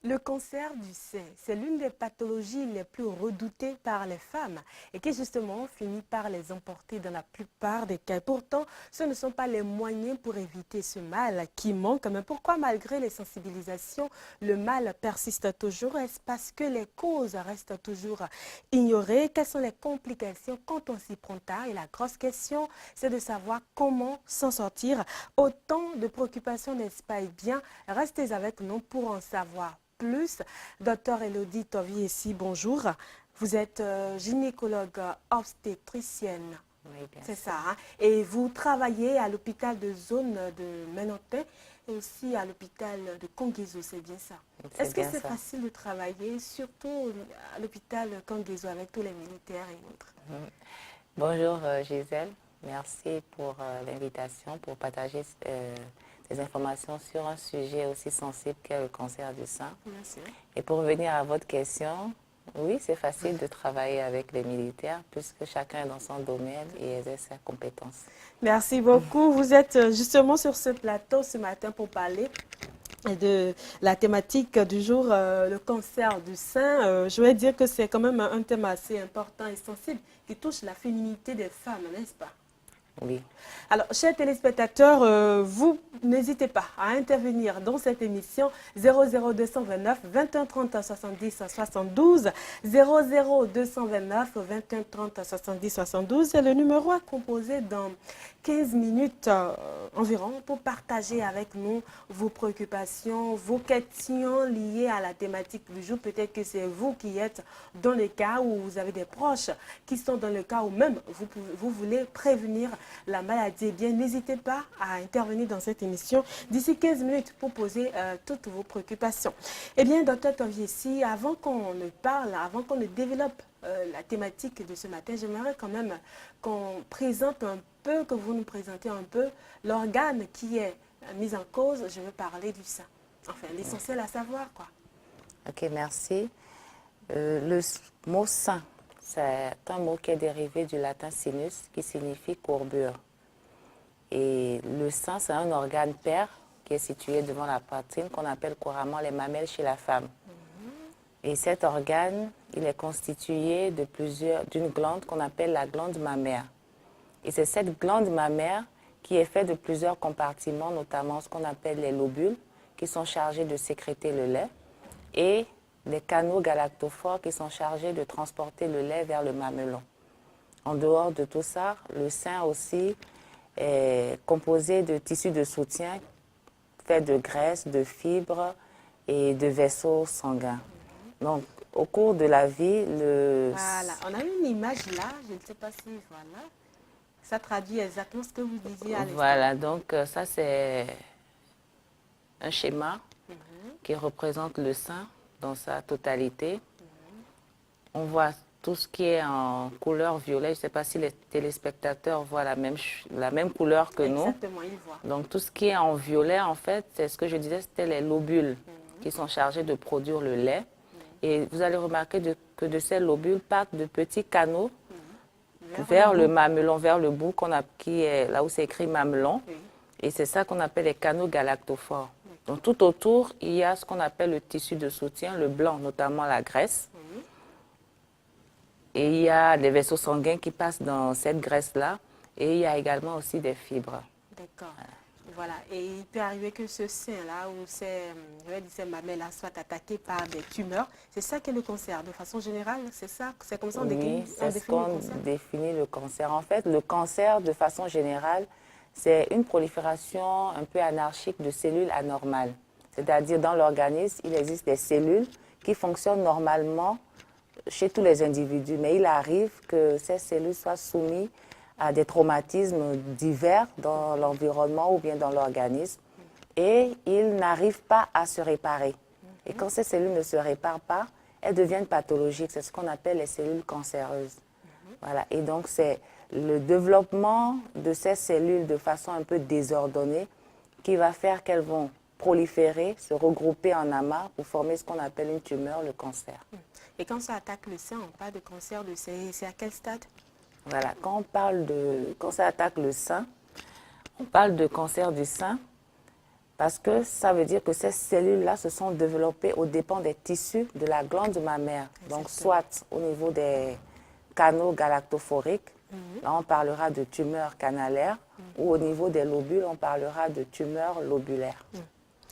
Le cancer du sein, c'est l'une des pathologies les plus redoutées par les femmes et qui justement finit par les emporter dans la plupart des cas. Pourtant, ce ne sont pas les moyens pour éviter ce mal qui manquent. Mais pourquoi malgré les sensibilisations, le mal persiste toujours? Est-ce parce que les causes restent toujours ignorées? Quelles sont les complications quand on s'y prend tard? Et la grosse question, c'est de savoir comment s'en sortir. Autant de préoccupations, n'est-ce pas? Eh bien, restez avec nous pour en savoir plus. Docteur Elodie Tovi ici, bonjour. Vous êtes gynécologue obstétricienne, Oui, bien c'est sûr. ça, hein? Et vous travaillez à l'hôpital de zone de Menontin et aussi à l'hôpital de Konguézo, c'est bien ça. C'est Est-ce que bien c'est ça. facile de travailler, surtout à l'hôpital Konguézo avec tous les militaires et autres? Bonjour Gisèle, merci pour l'invitation, pour partager des informations sur un sujet aussi sensible qu'est le cancer du sein. Bien sûr. Et pour revenir à votre question, oui, c'est facile de travailler avec les militaires puisque chacun est dans son domaine et exerce sa compétence. Merci beaucoup. Vous êtes justement sur ce plateau ce matin pour parler de la thématique du jour, le cancer du sein. Je vais dire que c'est quand même un thème assez important et sensible qui touche la féminité des femmes, n'est-ce pas? Oui. Alors, chers téléspectateurs, vous n'hésitez pas à intervenir dans cette émission 00229 21 30 70 72 00229 21 30 70 72. C'est le numéro à composer dans 15 minutes environ pour partager avec nous vos préoccupations, vos questions liées à la thématique du jour. Peut-être que c'est vous qui êtes dans le cas où vous avez des proches qui sont dans le cas où même vous voulez prévenir la maladie. Eh bien, n'hésitez pas à intervenir dans cette émission d'ici 15 minutes pour poser toutes vos préoccupations. Eh bien, docteur Toviessi, avant qu'on ne parle, avant qu'on ne développe la thématique de ce matin, j'aimerais quand même qu'on présente un peu, que vous nous présentez un peu l'organe qui est mis en cause. Je veux parler du sein. Enfin, l'essentiel à savoir, quoi. Ok, merci. Mot sein, c'est un mot qui est dérivé du latin sinus qui signifie courbure. Et le sein, c'est un organe pair qui est situé devant la poitrine qu'on appelle couramment les mamelles chez la femme. Et cet organe, il est constitué d'une glande qu'on appelle la glande mammaire. Et c'est cette glande mammaire qui est faite de plusieurs compartiments, notamment ce qu'on appelle les lobules, qui sont chargés de sécréter le lait, et les canaux galactophores qui sont chargés de transporter le lait vers le mamelon. En dehors de tout ça, le sein aussi est composé de tissus de soutien faits de graisse, de fibres et de vaisseaux sanguins. Donc, au cours de la vie, Voilà, on a une image là, je ne sais pas si, voilà, ça traduit exactement ce que vous disiez à l'instant. Voilà, donc ça c'est un schéma qui représente le sein dans sa totalité. On voit tout ce qui est en couleur violet. Je ne sais pas si les téléspectateurs voient la même couleur que nous. Exactement, ils voient. Donc tout ce qui est en violet, en fait, c'est ce que je disais, c'était les lobules qui sont chargés de produire le lait. Et vous allez remarquer que de ces lobules partent de petits canaux vers le mamelon, vers le bout qui est là où c'est écrit mamelon. Oui. Et c'est ça qu'on appelle les canaux galactophores. Donc tout autour, il y a ce qu'on appelle le tissu de soutien, le blanc, notamment la graisse. Et il y a des vaisseaux sanguins qui passent dans cette graisse-là. Et il y a également aussi des fibres. D'accord. Voilà. Et il peut arriver que ce sein-là, ou ces mamelles-là, soient attaquées par des tumeurs. C'est ça qu'est le cancer, de façon générale, c'est ça? C'est comme ça Oui, c'est ce définit le qu'on cancer? définit le cancer. En fait, le cancer, de façon générale, c'est une prolifération un peu anarchique de cellules anormales. C'est-à-dire, dans l'organisme, il existe des cellules qui fonctionnent normalement chez tous les individus, mais il arrive que ces cellules soient soumises à des traumatismes divers dans l'environnement ou bien dans l'organisme et ils n'arrivent pas à se réparer. Et quand ces cellules ne se réparent pas, elles deviennent pathologiques. C'est ce qu'on appelle les cellules cancéreuses. Voilà. Et donc, c'est le développement de ces cellules de façon un peu désordonnée qui va faire qu'elles vont proliférer, se regrouper en amas pour former ce qu'on appelle une tumeur, le cancer. Et quand ça attaque le sein, on parle de cancer du sein. C'est à quel stade? Voilà, quand ça attaque le sein, on parle de cancer du sein Parce que ça veut dire que ces cellules-là se sont développées aux dépens des tissus de la glande mammaire. Donc, soit au niveau des canaux galactophoriques, là on parlera de tumeurs canalaires, ou au niveau des lobules, on parlera de tumeurs lobulaires.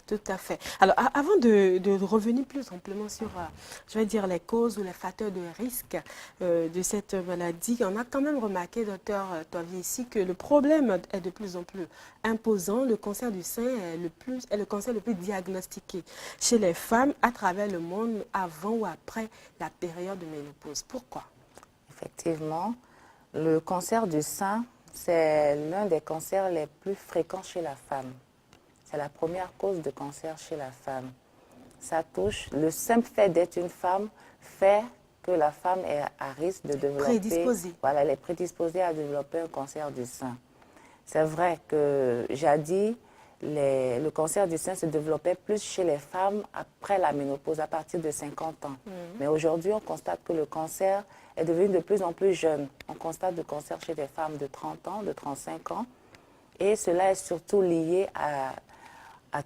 Tout à fait. Alors, avant de revenir plus amplement sur, je vais dire, les causes ou les facteurs de risque de cette maladie, on a quand même remarqué, docteur Tovier, ici, que le problème est de plus en plus imposant. Le cancer du sein est le cancer le plus diagnostiqué chez les femmes à travers le monde avant ou après la période de ménopause. Pourquoi? Effectivement, le cancer du sein, c'est l'un des cancers les plus fréquents chez la femme. C'est la première cause de cancer chez la femme. Ça touche, le simple fait d'être une femme fait que la femme est à risque de développer... Prédisposée. Voilà, elle est prédisposée à développer un cancer du sein. C'est vrai que jadis, le cancer du sein se développait plus chez les femmes après la ménopause, à partir de 50 ans. Mais aujourd'hui, on constate que le cancer est devenu de plus en plus jeune. On constate le cancer chez des femmes de 30 ans, de 35 ans. Et cela est surtout lié à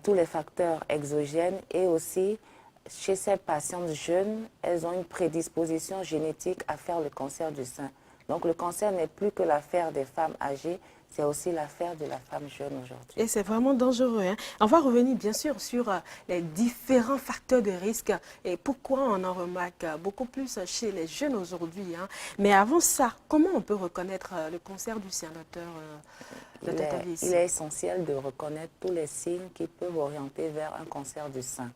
tous les facteurs exogènes et aussi chez ces patientes jeunes, elles ont une prédisposition génétique à faire le cancer du sein. Donc le cancer n'est plus que l'affaire des femmes âgées, c'est aussi l'affaire de la femme jeune aujourd'hui. Et c'est vraiment dangereux, hein. On va revenir bien sûr sur les différents facteurs de risque et pourquoi on en remarque beaucoup plus chez les jeunes aujourd'hui, hein. Mais avant ça, comment on peut reconnaître le cancer du sein, docteur Tovier? Il est essentiel de reconnaître tous les signes qui peuvent orienter vers un cancer du sein.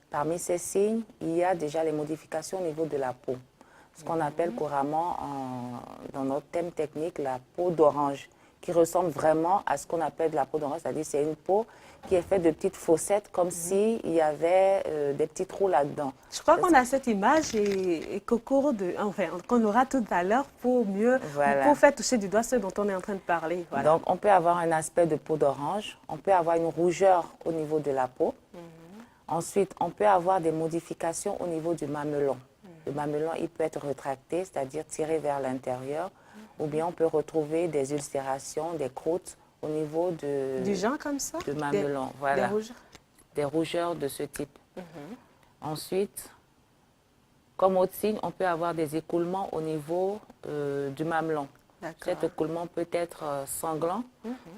Parmi ces signes, il y a déjà les modifications au niveau de la peau, ce qu'on appelle couramment dans notre thème technique la peau d'orange, qui ressemble vraiment à ce qu'on appelle de la peau d'orange, c'est-à-dire c'est une peau qui est faite de petites fossettes, comme s'il y avait des petits trous là-dedans. Je crois qu'on a cette image et qu'on aura tout à l'heure pour mieux pour faire toucher du doigt ce dont on est en train de parler. Voilà. Donc, on peut avoir un aspect de peau d'orange, on peut avoir une rougeur au niveau de la peau. Ensuite, on peut avoir des modifications au niveau du mamelon. Le mamelon, il peut être rétracté, c'est-à-dire tiré vers l'intérieur, ou bien on peut retrouver des ulcérations, des croûtes au niveau du genre comme ça, de mamelon. Voilà. Des rougeurs. Des rougeurs de ce type. Ensuite, comme autre signe, on peut avoir des écoulements au niveau du mamelon. Cet écoulement peut être sanglant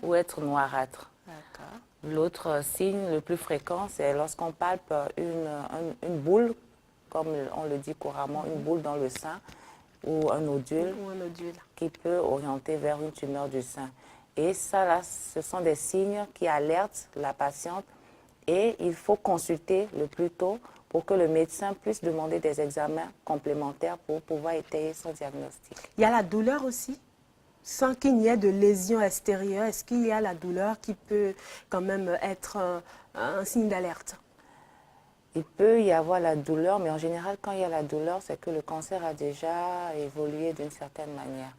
ou être noirâtre. L'autre signe le plus fréquent, c'est lorsqu'on palpe une boule, comme on le dit couramment, une boule dans le sein ou un nodule, qui peut orienter vers une tumeur du sein. Et ça, là, ce sont des signes qui alertent la patiente et il faut consulter le plus tôt pour que le médecin puisse demander des examens complémentaires pour pouvoir étayer son diagnostic. Il y a la douleur aussi? Sans qu'il n'y ait de lésion extérieure, est-ce qu'il y a la douleur qui peut quand même être un signe d'alerte? Il peut y avoir la douleur, mais en général, quand il y a la douleur, c'est que le cancer a déjà évolué d'une certaine manière.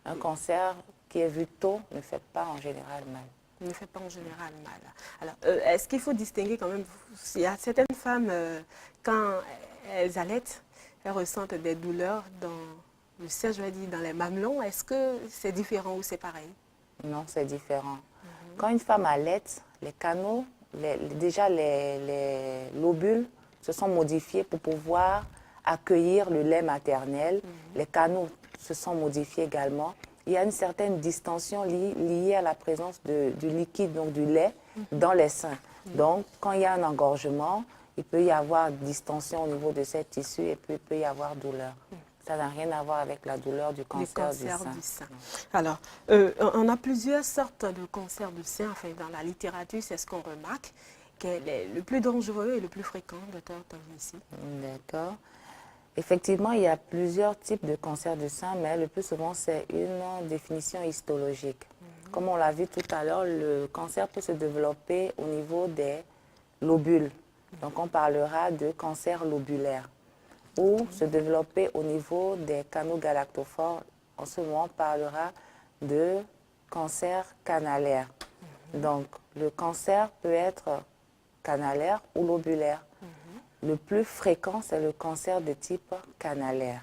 Un cancer qui est vu tôt ne fait pas en général mal. Ne fait pas en général mal. Alors, est-ce qu'il faut distinguer quand même? Il y a certaines femmes, quand elles allaitent, elles ressentent des douleurs dans le sein, je vais dire, dans les mamelons. Est-ce que c'est différent ou c'est pareil? Non, c'est différent. Quand une femme allaite, les canaux, déjà les lobules se sont modifiés pour pouvoir accueillir le lait maternel. Les canaux se sont modifiés également. Il y a une certaine distension liée à la présence du liquide, donc du lait, dans les seins. Donc, quand il y a un engorgement, il peut y avoir distension au niveau de ces tissus et puis il peut y avoir douleur. Ça n'a rien à voir avec la douleur du cancer du sein. Alors, on a plusieurs sortes de cancers du sein. Enfin, dans la littérature, c'est ce qu'on remarque, qui est le plus dangereux et le plus fréquent, docteur Tovier. D'accord. Effectivement, il y a plusieurs types de cancers du sein, mais le plus souvent, c'est une définition histologique. Comme on l'a vu tout à l'heure, le cancer peut se développer au niveau des lobules. Donc, on parlera de cancer lobulaire. Ou se développer au niveau des canaux galactophores. En ce moment, on parlera de cancer canalaire. Donc, le cancer peut être canalaire ou lobulaire. Le plus fréquent, c'est le cancer de type canalaire.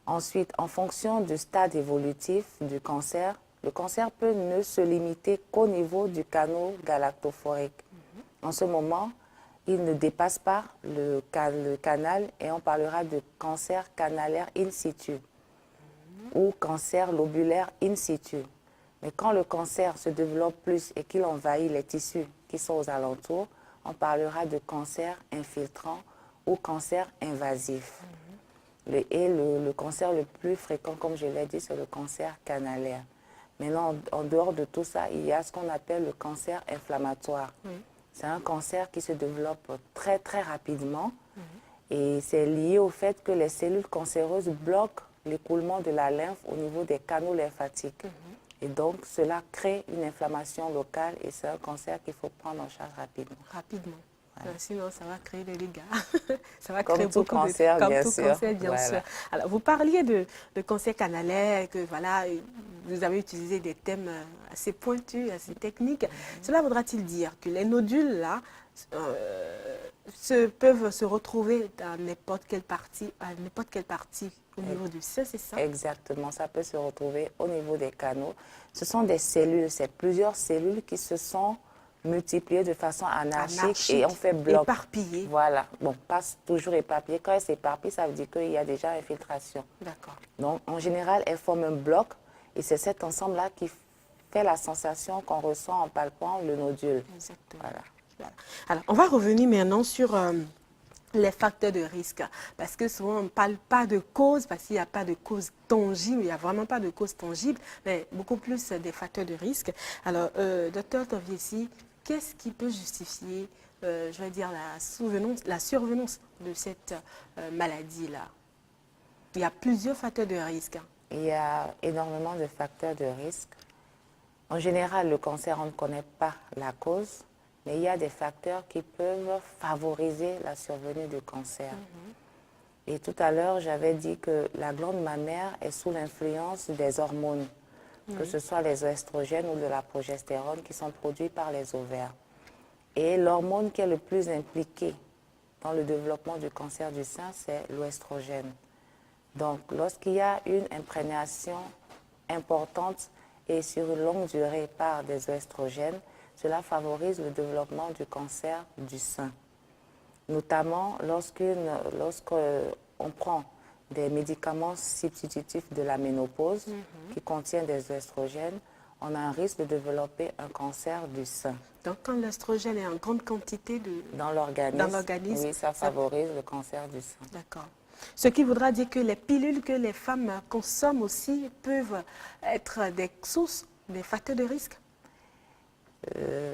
Ensuite, en fonction du stade évolutif du cancer, le cancer peut ne se limiter qu'au niveau du canal galactophorique. En ce moment, il ne dépasse pas le canal et on parlera de cancer canalaire in situ ou cancer lobulaire in situ. Mais quand le cancer se développe plus et qu'il envahit les tissus qui sont aux alentours, on parlera de cancer infiltrant ou cancer invasif. Le cancer le plus fréquent, comme je l'ai dit, c'est le cancer canalaire. Maintenant, en dehors de tout ça, il y a ce qu'on appelle le cancer inflammatoire. C'est un cancer qui se développe très, très rapidement et c'est lié au fait que les cellules cancéreuses bloquent l'écoulement de la lymphe au niveau des canaux lymphatiques. Et donc, cela crée une inflammation locale et c'est un cancer qu'il faut prendre en charge rapidement. Rapidement. Sinon, ça va créer des dégâts. Ça va Comme créer tout beaucoup cancer, de... Comme bien tout sûr. cancer, bien Voilà. sûr. Alors, vous parliez de cancer canalaire, que voilà, vous avez utilisé des thèmes assez pointus, assez techniques. Cela voudra-t-il dire que les nodules, là, peuvent se retrouver dans n'importe quelle partie, au niveau du sein, c'est ça? Exactement, ça peut se retrouver au niveau des canaux. Ce sont des cellules, c'est plusieurs cellules qui se sont multipliées de façon anarchique et on fait bloc. Éparpillées. Voilà, bon, pas toujours éparpillées. Quand elles s'éparpillent, ça veut dire qu'il y a déjà infiltration. D'accord. Donc, en général, elles forment un bloc et c'est cet ensemble-là qui fait la sensation qu'on ressent en palpant le nodule. Exactement. Voilà. Voilà. Alors, on va revenir maintenant sur les facteurs de risque. Parce que souvent, on ne parle pas de cause, parce qu'il n'y a pas de cause tangible, il n'y a vraiment pas de cause tangible, mais beaucoup plus des facteurs de risque. Alors, docteur Toviesi, qu'est-ce qui peut justifier, je vais dire, la survenance de cette maladie-là? Il y a plusieurs facteurs de risque. Il y a énormément de facteurs de risque. En général, le cancer, on ne connaît pas la cause, mais il y a des facteurs qui peuvent favoriser la survenue du cancer. Et tout à l'heure, j'avais dit que la glande mammaire est sous l'influence des hormones, que ce soit les oestrogènes ou de la progestérone qui sont produits par les ovaires. Et l'hormone qui est le plus impliqué dans le développement du cancer du sein, c'est l'oestrogène. Donc, lorsqu'il y a une imprégnation importante et sur une longue durée par des oestrogènes, cela favorise le développement du cancer du sein. Notamment lorsqu'on prend des médicaments substitutifs de la ménopause qui contiennent des oestrogènes, on a un risque de développer un cancer du sein. Donc, quand l'estrogène est en grande quantité dans l'organisme, oui, ça favorise le cancer du sein. D'accord. Ce qui voudra dire que les pilules que les femmes consomment aussi peuvent être des sources, des facteurs de risque.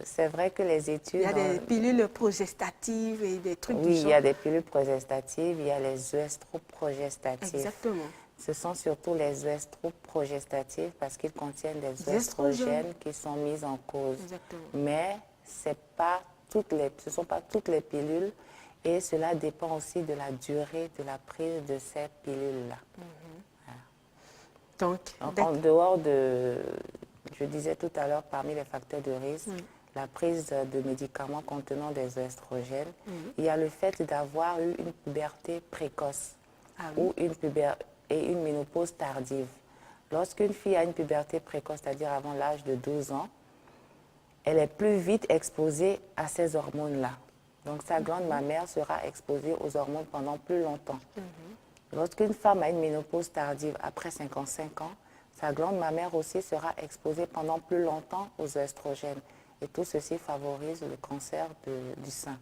C'est vrai que les études... Il y a des pilules progestatives et des trucs du genre. Oui, il y a des pilules progestatives, il y a les œstroprogestatifs. Exactement. Ce sont surtout les œstroprogestatifs parce qu'ils contiennent des oestrogènes qui sont mis en cause. Exactement. Mais ce ne sont pas toutes les pilules et cela dépend aussi de la durée de la prise de ces pilules-là. Donc, en dehors de... Je disais tout à l'heure, parmi les facteurs de risque, la prise de médicaments contenant des oestrogènes, il y a le fait d'avoir eu une puberté précoce ou une ménopause tardive. Lorsqu'une fille a une puberté précoce, c'est-à-dire avant l'âge de 12 ans, elle est plus vite exposée à ces hormones-là. Donc sa glande mammaire sera exposée aux hormones pendant plus longtemps. Lorsqu'une femme a une ménopause tardive après 55 ans, sa glande mammaire aussi sera exposée pendant plus longtemps aux oestrogènes. Et tout ceci favorise le cancer du sein.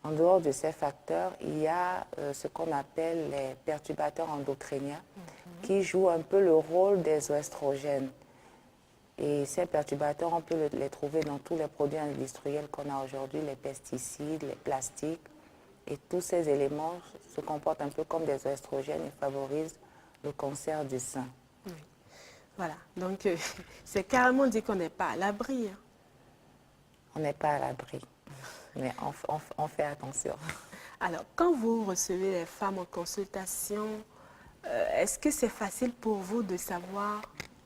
En dehors de ces facteurs, il y a ce qu'on appelle les perturbateurs endocriniens qui jouent un peu le rôle des oestrogènes. Et ces perturbateurs, on peut les trouver dans tous les produits industriels qu'on a aujourd'hui, les pesticides, les plastiques. Et tous ces éléments se comportent un peu comme des oestrogènes et favorisent le cancer du sein. Voilà, donc c'est carrément dit qu'on n'est pas à l'abri. Hein. On n'est pas à l'abri, mais on fait attention. Alors, quand vous recevez les femmes en consultation, est-ce que c'est facile pour vous de savoir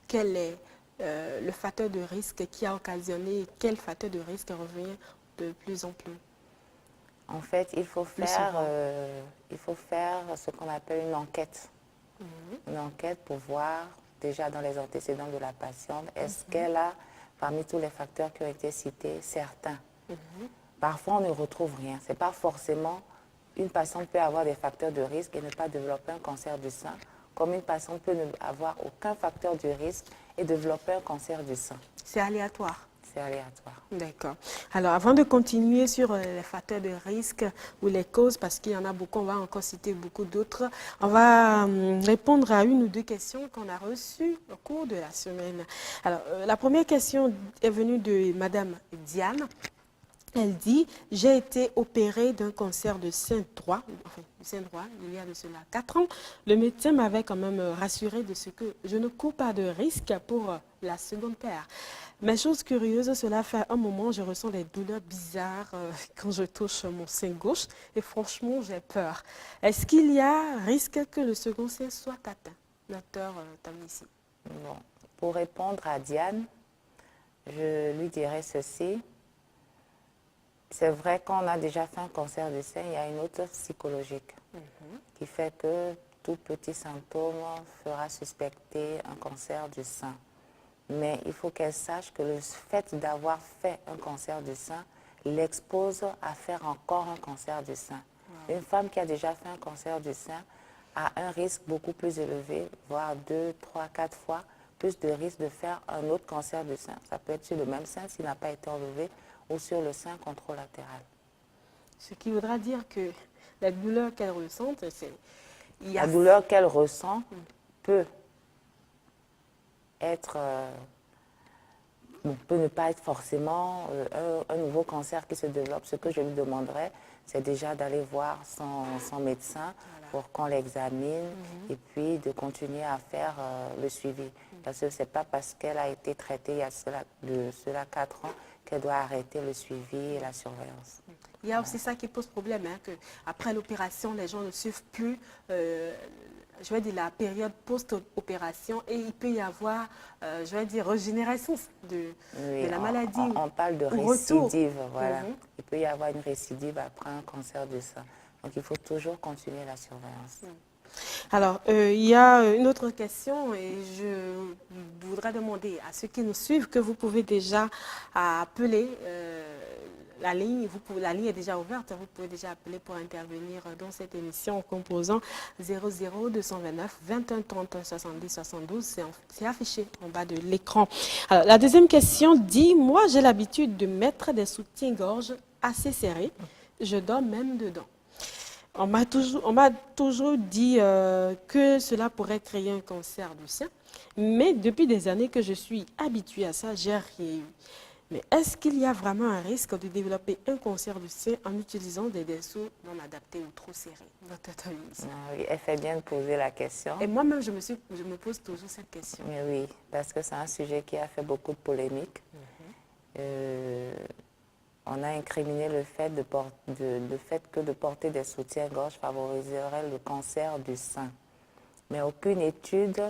quel est le facteur de risque qui a occasionné et quel facteur de risque revient de plus en plus? En fait, il faut faire ce qu'on appelle une enquête. Une enquête pour voir déjà dans les antécédents de la patiente, est-ce qu'elle a, parmi tous les facteurs qui ont été cités, certains? Parfois, on ne retrouve rien. Ce n'est pas forcément, une patiente peut avoir des facteurs de risque et ne pas développer un cancer du sein, comme une patiente peut ne avoir aucun facteur de risque et développer un cancer du sein. C'est aléatoire. C'est aléatoire. D'accord. Alors, avant de continuer sur les facteurs de risque ou les causes, parce qu'il y en a beaucoup, on va encore citer beaucoup d'autres, on va répondre à une ou deux questions qu'on a reçues au cours de la semaine. Alors, la première question est venue de Madame Diane. Elle dit, j'ai été opérée d'un cancer de sein droit, il y a de cela 4 ans. Le médecin m'avait quand même rassuré de ce que je ne cours pas de risque pour la seconde paire. Mais chose curieuse, cela fait un moment, je ressens des douleurs bizarres quand je touche mon sein gauche et franchement, j'ai peur. Est-ce qu'il y a risque que le second sein soit atteint? Docteur Tamissi. Bon. Pour répondre à Diane, je lui dirais ceci. C'est vrai qu'on a déjà fait un cancer du sein, il y a une autre psychologique qui fait que tout petit symptôme fera suspecter un cancer du sein. Mais il faut qu'elle sache que le fait d'avoir fait un cancer du sein l'expose à faire encore un cancer du sein. Une femme qui a déjà fait un cancer du sein a un risque beaucoup plus élevé, voire 2, 3, 4 fois plus de risque de faire un autre cancer du sein. Ça peut être sur le même sein s'il n'a pas été enlevé, ou sur le sein contralatéral. Ce qui voudra dire que la douleur qu'elle ressent, c'est... La douleur qu'elle ressent peut être... peut ne pas être forcément un nouveau cancer qui se développe. Ce que je lui demanderais, c'est déjà d'aller voir son médecin pour qu'on l'examine et puis de continuer à faire le suivi. Parce que ce n'est pas parce qu'elle a été traitée il y a cela 4 ans qu'elle doit arrêter le suivi et la surveillance. Il y a aussi ça qui pose problème, hein, qu'après l'opération, les gens ne suivent plus, je vais dire, la période post-opération et il peut y avoir, je vais dire, régénérescence de la maladie. On parle de récidive, voilà. Il peut y avoir une récidive après un cancer du sein. Donc, il faut toujours continuer la surveillance. Alors, il y a une autre question et je voudrais demander à ceux qui nous suivent que vous pouvez déjà appeler la ligne. La ligne est déjà ouverte, vous pouvez déjà appeler pour intervenir dans cette émission en composant 00 229 21 30 70 72. C'est affiché en bas de l'écran. Alors, la deuxième question dit, moi j'ai l'habitude de mettre des soutiens-gorge assez serrés. Je dors même dedans. On m'a toujours dit que cela pourrait créer un cancer du sein, mais depuis des années que je suis habituée à ça, j'ai rien eu. Mais est-ce qu'il y a vraiment un risque de développer un cancer du sein en utilisant des dessous non adaptés ou trop serrés? Oui, elle fait bien de poser la question. Et moi-même, je me pose toujours cette question. Mais oui, parce que c'est un sujet qui a fait beaucoup de polémiques. On a incriminé le fait que de porter des soutiens-gorge favoriserait le cancer du sein. Mais aucune étude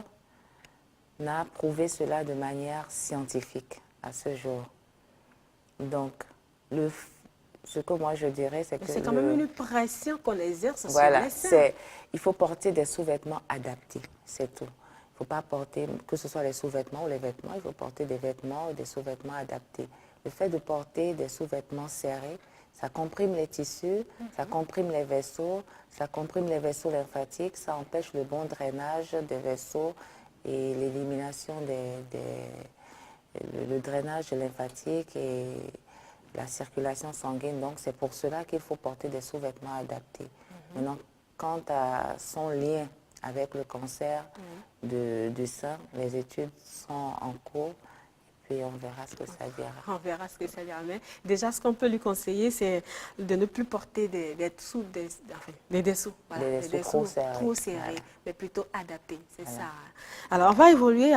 n'a prouvé cela de manière scientifique à ce jour. Donc, ce que moi je dirais, c'est que... C'est quand même une pression qu'on exerce sur les seins. Il faut porter des sous-vêtements adaptés, c'est tout. Il ne faut pas porter, que ce soit les sous-vêtements ou les vêtements, il faut porter des vêtements ou des sous-vêtements adaptés. Le fait de porter des sous-vêtements serrés, ça comprime les tissus, ça comprime les vaisseaux, ça comprime les vaisseaux lymphatiques, ça empêche le bon drainage des vaisseaux et l'élimination le drainage lymphatique et la circulation sanguine. Donc, c'est pour cela qu'il faut porter des sous-vêtements adaptés. Maintenant, quant à son lien avec le cancer du sein, les études sont en cours. Puis on verra ce que ça dira. On verra ce que ça dira. Mais déjà, ce qu'on peut lui conseiller, c'est de ne plus porter des dessous trop serrés, mais plutôt adaptés. C'est ça. Alors, on va évoluer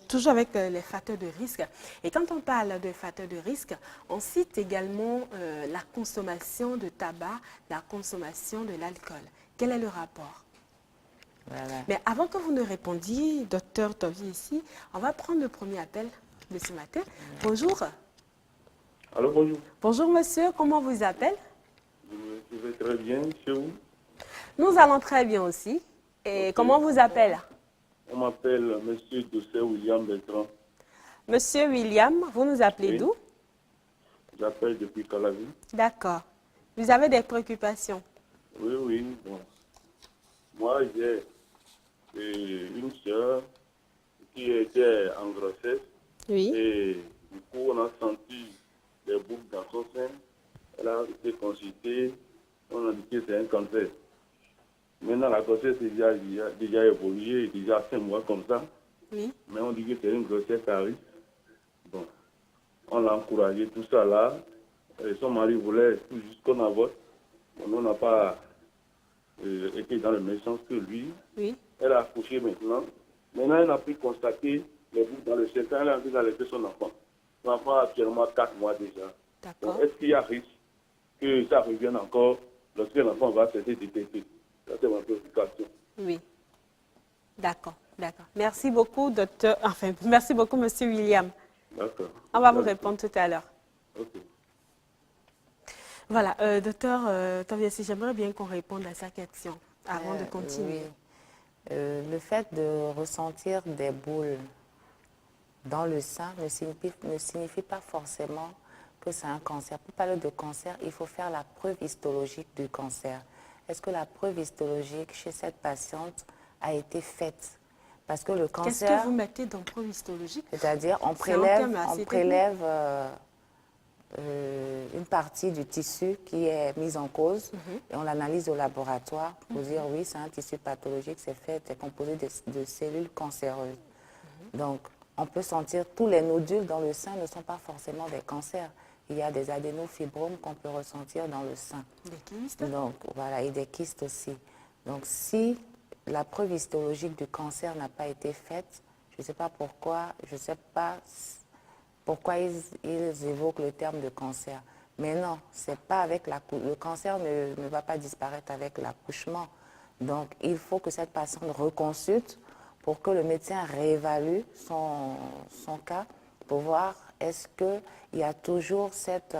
toujours avec les facteurs de risque. Et quand on parle de facteurs de risque, on cite également la consommation de tabac, la consommation de l'alcool. Quel est le rapport? Voilà. Mais avant que vous ne répondiez, docteur Tovie ici, on va prendre le premier appel de ce matin. Bonjour. Allô, bonjour. Bonjour monsieur, comment vous appelez? Je vais très bien, chez vous? Nous allons très bien aussi. Et comment vous appelez? On m'appelle Monsieur Doucet William Bertrand. Monsieur William, vous nous appelez Oui. d'où? J'appelle depuis Calavi. D'accord. Vous avez des préoccupations? Oui, oui. Bon. Moi, j'ai une soeur qui était en grossesse. Oui. Et du coup, on a senti des boucles dans son sein. Elle a été consultée. On a dit que c'est un cancer. Maintenant, la grossesse est déjà évolué, déjà 5 mois comme ça. Oui. Mais on dit que c'est une grossesse à risque. Bon, on l'a encouragé, tout ça là. Et son mari voulait tout juste qu'on avorte. Bon, on n'a pas été dans le même sens que lui. Oui. Elle a accouché maintenant. Maintenant, elle a pu constater les bouts dans le sein. Elle a envie d'allaiter son enfant. Son enfant a actuellement 4 mois déjà. D'accord. Donc, est-ce qu'il y a risque que ça revienne encore lorsque l'enfant va cesser de téter? Ça, c'est ma préoccupation. Oui. D'accord. D'accord. Merci beaucoup, docteur. Enfin, merci beaucoup, monsieur William. D'accord. On va vous répondre tout à l'heure. Ok. Voilà, docteur Tobiasi, j'aimerais bien qu'on réponde à sa question avant de continuer. Oui. Le fait de ressentir des boules dans le sein ne signifie pas forcément que c'est un cancer. Pour parler de cancer, il faut faire la preuve histologique du cancer. Est-ce que la preuve histologique chez cette patiente a été faite? Parce que le Qu'est-ce cancer, que vous mettez dans preuve histologique? c'est-à-dire on C'est un terme prélève, assez une partie du tissu qui est mise en cause et on l'analyse au laboratoire pour dire oui, c'est un tissu pathologique, c'est composé de cellules cancéreuses. Donc, on peut sentir tous les nodules dans le sein ne sont pas forcément des cancers. Il y a des adénofibromes qu'on peut ressentir dans le sein. Des kystes? Donc, voilà, et des kystes aussi. Donc, si la preuve histologique du cancer n'a pas été faite, je ne sais pas pourquoi, je ne sais pas pourquoi ils évoquent le terme de cancer. Mais non, c'est pas avec le cancer ne va pas disparaître avec l'accouchement. Donc, il faut que cette patiente reconsulte pour que le médecin réévalue son cas pour voir est-ce qu'il y a toujours cette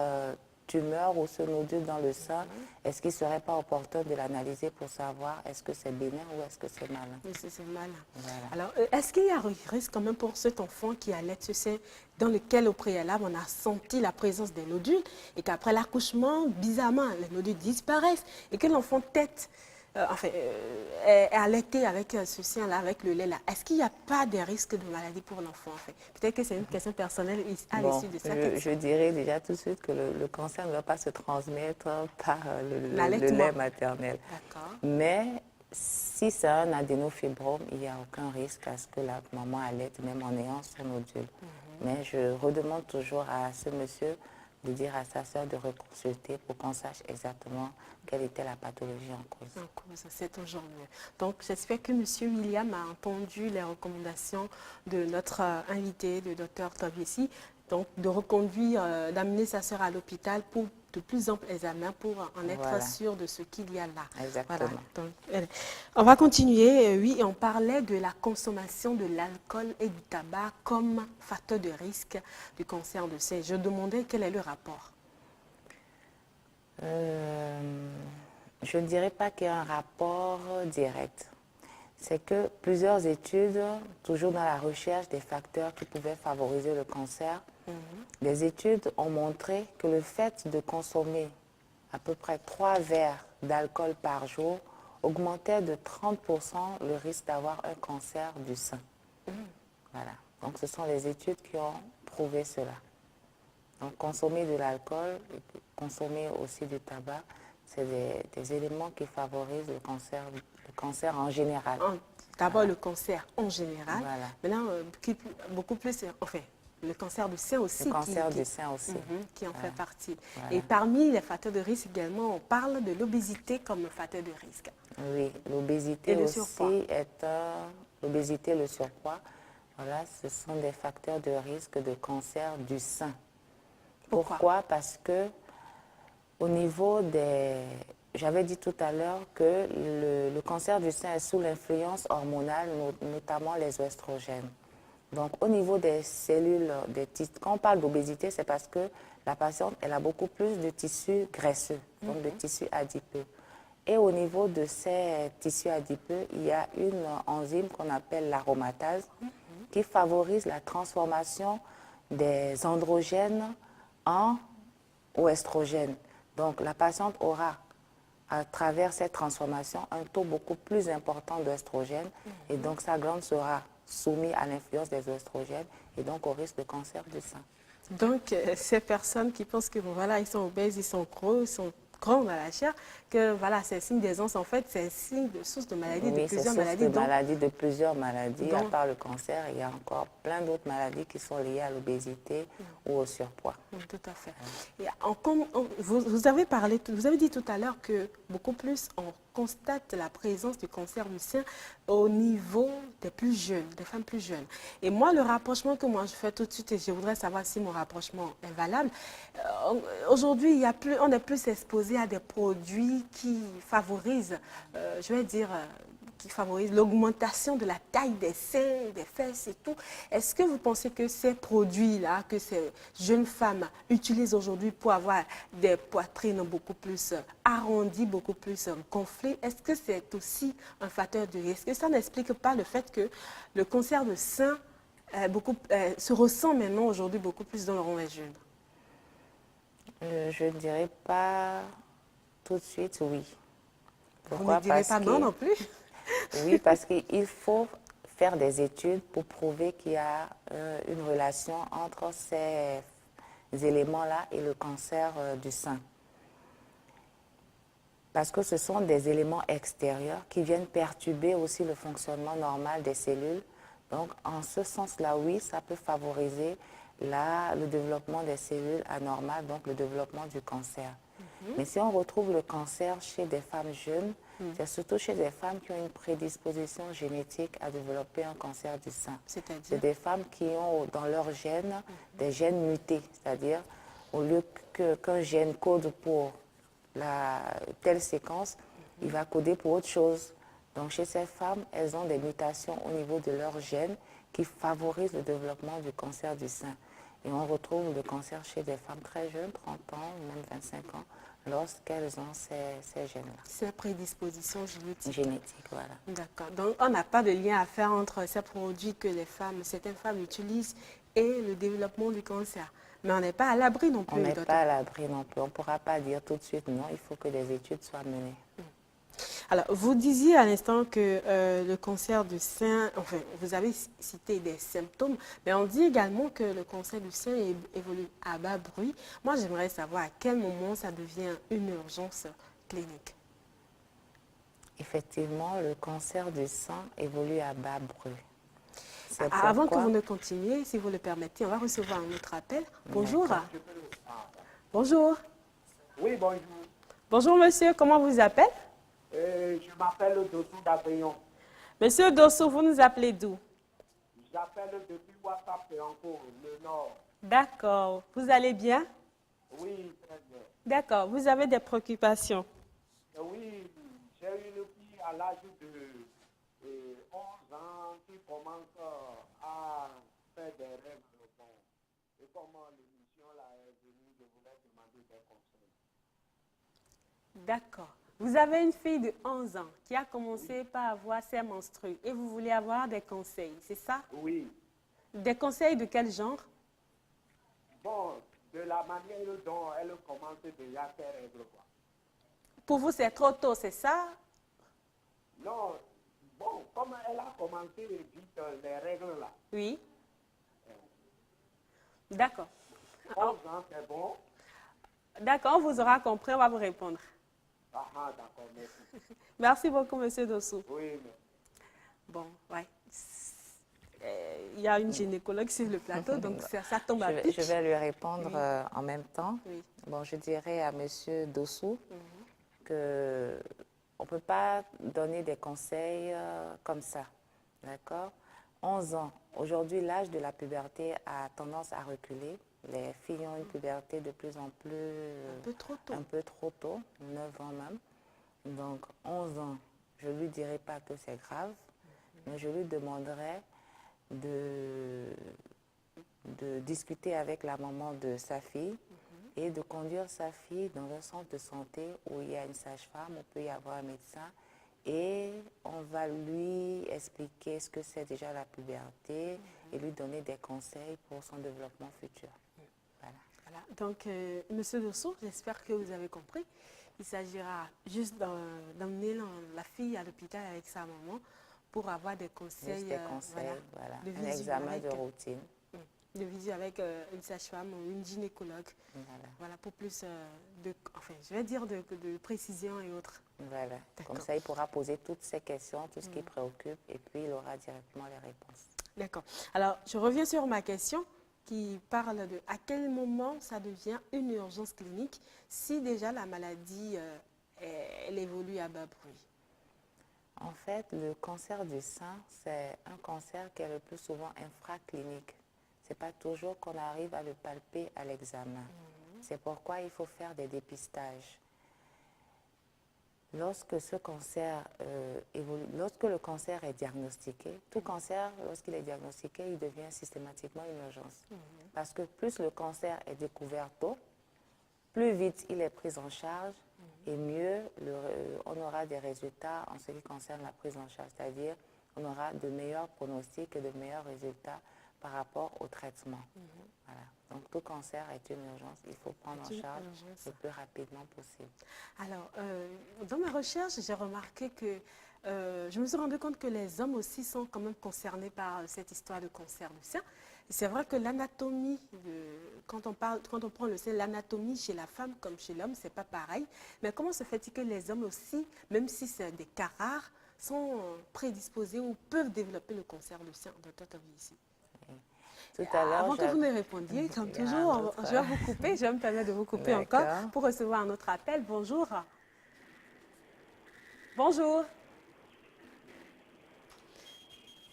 tumeur ou ce nodule dans le sein. Est-ce qu'il ne serait pas opportun de l'analyser pour savoir est-ce que c'est bénin ou est-ce que c'est malin? Oui, c'est malin. Voilà. Alors, est-ce qu'il y a un risque quand même pour cet enfant qui allait ce sein dans lequel au préalable on a senti la présence des nodules et qu'après l'accouchement, bizarrement, les nodules disparaissent et que l'enfant tête est allaité avec ce sein-là, avec le lait-là. Est-ce qu'il n'y a pas de risque de maladie pour l'enfant en fait? Peut-être que c'est une question personnelle à l'issue de sa question. Je dirais déjà tout de suite que le cancer ne va pas se transmettre par le L'allaitement. lait maternel. D'accord. Mais si c'est un adénofibrome, il n'y a aucun risque à ce que la maman allaite, même en ayant son nodule. Mais je redemande toujours à ce monsieur de dire à sa soeur de reconsulter pour qu'on sache exactement quelle était la pathologie en cause. En cause, c'est toujours mieux. Donc, j'espère que M. William a entendu les recommandations de notre invité, le docteur Tobiasi, donc de reconduire, d'amener sa soeur à l'hôpital pour de plus amples examens pour en être Voilà. sûr de ce qu'il y a là. Exactement. Voilà. Donc, on va continuer. Oui, on parlait de la consommation de l'alcool et du tabac comme facteur de risque du cancer de sein. Je demandais quel est le rapport. Je ne dirais pas qu'il y a un rapport direct. C'est que plusieurs études, toujours dans la recherche des facteurs qui pouvaient favoriser le cancer, les études ont montré que le fait de consommer à peu près 3 verres d'alcool par jour augmentait de 30% le risque d'avoir un cancer du sein. Voilà. Donc ce sont les études qui ont prouvé cela. Donc consommer de l'alcool, consommer aussi du tabac, c'est des éléments qui favorisent le cancer en général. D'abord le cancer en général, Voilà. maintenant beaucoup plus, enfin le cancer du sein aussi. Le cancer du sein aussi. Qui en fait partie. Voilà. Et parmi les facteurs de risque également, on parle de l'obésité comme facteur de risque. Oui, l'obésité le aussi surpoids. l'obésité et le surpoids, voilà, ce sont des facteurs de risque de cancer du sein. Pourquoi? Parce que au niveau des... J'avais dit tout à l'heure que le cancer du sein est sous l'influence hormonale, notamment les oestrogènes. Donc, au niveau des cellules, quand on parle d'obésité, c'est parce que la patiente, elle a beaucoup plus de tissus graisseux, donc de tissus adipeux. Et au niveau de ces tissus adipeux, il y a une enzyme qu'on appelle l'aromatase qui favorise la transformation des androgènes en ou estrogènes. Donc, la patiente aura, à travers cette transformation, un taux beaucoup plus important d'œstrogènes et donc sa glande sera soumise à l'influence des oestrogènes et donc au risque de cancer du sein. Donc, ces personnes qui pensent que bon, voilà, ils sont obèses, ils sont gros, ils sont grands dans la chair, que voilà, c'est un signe d'aisance, en fait, c'est un signe de source de maladie, de Oui, c'est plusieurs source maladies. de maladies, de plusieurs maladies. À donc- part le cancer, il y a encore plein d'autres maladies qui sont liées à l'obésité ou au surpoids. Oui, tout à fait. Et vous avez parlé, vous avez dit tout à l'heure que beaucoup plus on constate la présence du cancer du sein au niveau des plus jeunes, des femmes plus jeunes. Et moi, le rapprochement que moi je fais tout de suite, et je voudrais savoir si mon rapprochement est valable, aujourd'hui, on est plus exposé à des produits qui favorisent, je vais dire, qui favorisent l'augmentation de la taille des seins, des fesses et tout. Est-ce que vous pensez que ces produits-là, que ces jeunes femmes utilisent aujourd'hui pour avoir des poitrines beaucoup plus arrondies, beaucoup plus gonflées, est-ce que c'est aussi un facteur de risque? Est-ce que ça n'explique pas le fait que le cancer de sein se ressent maintenant aujourd'hui beaucoup plus dans les jeunes? Je ne dirais pas tout de suite oui. Vous Pourquoi? ne direz Parce pas non que, non plus? oui, parce qu'il faut faire des études pour prouver qu'il y a une relation entre ces éléments-là et le cancer du sein. Parce que ce sont des éléments extérieurs qui viennent perturber aussi le fonctionnement normal des cellules. Donc, en ce sens-là, oui, ça peut favoriser le développement des cellules anormales, donc le développement du cancer. Mais si on retrouve le cancer chez des femmes jeunes, c'est surtout chez des femmes qui ont une prédisposition génétique à développer un cancer du sein. C'est-à-dire? C'est des femmes qui ont dans leurs gènes des gènes mutés, c'est-à-dire au lieu qu'un gène code pour telle séquence, il va coder pour autre chose. Donc chez ces femmes, elles ont des mutations au niveau de leurs gènes qui favorisent le développement du cancer du sein. Et on retrouve le cancer chez des femmes très jeunes, 30 ans, même 25 ans, lorsqu'elles ont ces gènes-là. Ces prédispositions génétiques. Génétiques, voilà. D'accord. Donc, on n'a pas de lien à faire entre ces produits que certaines femmes utilisent et le développement du cancer. Mais on n'est pas à l'abri non On plus, n'est docteur. pas à l'abri non plus. On ne pourra pas dire tout de suite non, il faut que des études soient menées. Alors, vous disiez à l'instant que le cancer du sein, enfin, vous avez cité des symptômes, mais on dit également que le cancer du sein évolue à bas bruit. Moi, j'aimerais savoir à quel moment ça devient une urgence clinique. Effectivement, le cancer du sein évolue à bas bruit. C'est Avant que pourquoi- vous ne continuiez, si vous le permettez, on va recevoir un autre appel. Bonjour. Bonjour. Oui, bonjour. Bonjour, monsieur. Comment vous appelez? Je m'appelle Dossou d'Abrion. Monsieur Dosso, vous nous appelez d'où? J'appelle depuis WhatsApp et encore le Nord. D'accord. Vous allez bien? Oui, très bien. D'accord. Vous avez des préoccupations? Oui, j'ai une fille à l'âge de 11 ans qui commence à faire des règles. Bon. Et comment l'émission là est venue, je voulais demander des conseils. D'accord. Vous avez une fille de 11 ans qui a commencé par avoir ses menstrues et vous voulez avoir des conseils, c'est ça? Oui. Des conseils de quel genre? Bon, de la manière dont elle commence déjà à faire règles, quoi. Pour vous, c'est trop tôt, c'est ça? Non, bon, comme elle a commencé vite les règles là. Oui. D'accord. 11 ans, c'est bon. D'accord, on vous aura compris, on va vous répondre. Ah, d'accord, merci. Merci beaucoup, monsieur Dossou. Oui, mais... Bon, ouais. Il y a une gynécologue sur le plateau, donc ça tombe à pic. Je vais lui répondre en même temps. Oui. Bon, je dirais à monsieur Dossou que on ne peut pas donner des conseils comme ça. D'accord? 11 ans. Aujourd'hui, l'âge de la puberté a tendance à reculer. Les filles ont une puberté de plus en plus... Un peu trop tôt. Un peu trop tôt, 9 ans même. Donc, 11 ans, je ne lui dirai pas que c'est grave, mais je lui demanderai de discuter avec la maman de sa fille et de conduire sa fille dans un centre de santé où il y a une sage-femme, où peut y avoir un médecin, et on va lui expliquer ce que c'est déjà la puberté et lui donner des conseils pour son développement futur. Voilà. Voilà. Donc, Monsieur Dosso, j'espère que vous avez compris. Il s'agira juste d'emmener la fille à l'hôpital avec sa maman pour avoir des conseils. Juste des conseils, voilà. De Un visu examen avec, de routine. de visu avec une sage-femme ou une gynécologue. Voilà. Voilà, pour plus je vais dire de précision et autres. Voilà. D'accord. Comme ça, il pourra poser toutes ces questions, tout ce qui préoccupe, et puis il aura directement les réponses. D'accord. Alors, je reviens sur ma question qui parle de à quel moment ça devient une urgence clinique si déjà la maladie elle évolue à bas bruit. En fait, le cancer du sein, c'est un cancer qui est le plus souvent infraclinique. Ce n'est pas toujours qu'on arrive à le palper à l'examen. C'est pourquoi il faut faire des dépistages. Lorsque ce cancer lorsque le cancer est diagnostiqué, tout cancer, lorsqu'il est diagnostiqué, il devient systématiquement une urgence. Parce que plus le cancer est découvert tôt, plus vite il est pris en charge et mieux on aura des résultats en ce qui concerne la prise en charge. C'est-à-dire on aura de meilleurs pronostics et de meilleurs résultats par rapport au traitement. Voilà. Donc tout cancer est une urgence. Il faut prendre en charge le plus rapidement possible. Alors, dans ma recherche, j'ai remarqué que je me suis rendu compte que les hommes aussi sont quand même concernés par cette histoire de cancer du sein. C'est vrai que l'anatomie, quand on prend le sein, l'anatomie chez la femme comme chez l'homme, c'est pas pareil. Mais comment se fait-il que les hommes aussi, même si c'est des cas rares, sont prédisposés ou peuvent développer le cancer du sein dans votre vie ici? Tout à l'heure, avant que vous me répondiez, comme toujours, je vais vous couper, je vais me permettre de vous couper encore pour recevoir un autre appel. Bonjour. Bonjour.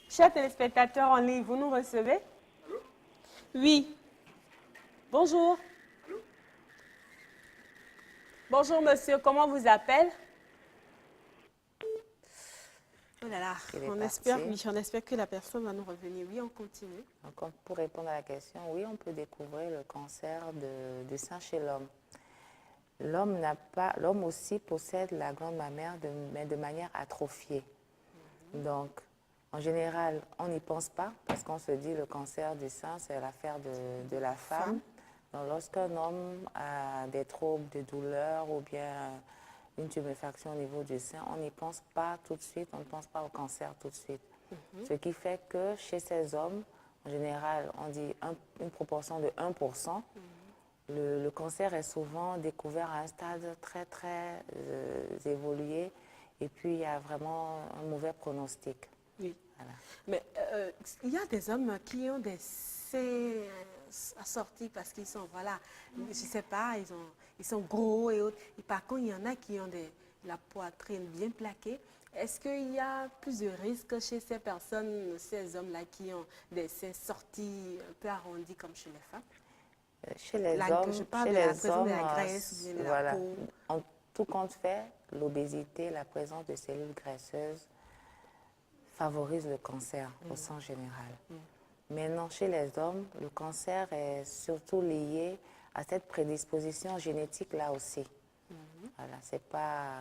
Chers téléspectateurs en ligne, vous nous recevez? Allô? Oui. Bonjour. Allô? Bonjour monsieur, comment vous appelez? Oh là là, on espère que la personne va nous revenir. Oui, on continue. Donc, pour répondre à la question, oui, on peut découvrir le cancer du sein chez l'homme. L'homme aussi possède la glande mammaire, mais de manière atrophiée. Donc, en général, on n'y pense pas parce qu'on se dit le cancer du sein, c'est l'affaire de la femme. Donc, lorsqu'un homme a des troubles de douleur ou bien une tuméfaction au niveau du sein, on n'y pense pas tout de suite, on ne pense pas au cancer tout de suite. Ce qui fait que chez ces hommes, en général, on dit une proportion de 1%, le cancer est souvent découvert à un stade très, très évolué et puis il y a vraiment un mauvais pronostic. Oui. Voilà. Mais il y a des hommes qui ont des seins assortis parce qu'ils sont, voilà, je sais pas, ils sont gros et autres. Et par contre, il y en a qui ont la poitrine bien plaquée. Est-ce qu'il y a plus de risques chez ces personnes, ces hommes-là qui ont des seins sortis un peu arrondis comme chez les femmes? Chez les hommes, je parle de la présence de la graisse, bien de la peau. En tout compte fait, l'obésité, la présence de cellules graisseuses favorise le cancer au sens général. Maintenant, chez les hommes, le cancer est surtout lié à cette prédisposition génétique là aussi. Voilà, c'est pas...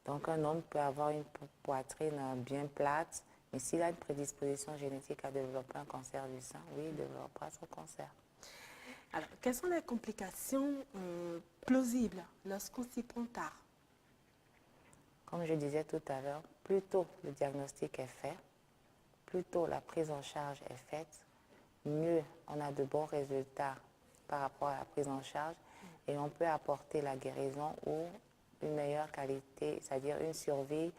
Donc, un homme peut avoir une poitrine bien plate, mais s'il a une prédisposition génétique à développer un cancer du sein, oui, il développera son cancer. Alors, quelles sont les complications plausibles lorsqu'on s'y prend tard? Comme je disais tout à l'heure, plus tôt le diagnostic est fait, plus tôt la prise en charge est faite, mieux on a de bons résultats par rapport à la prise en charge et on peut apporter la guérison ou une meilleure qualité, c'est-à-dire une survie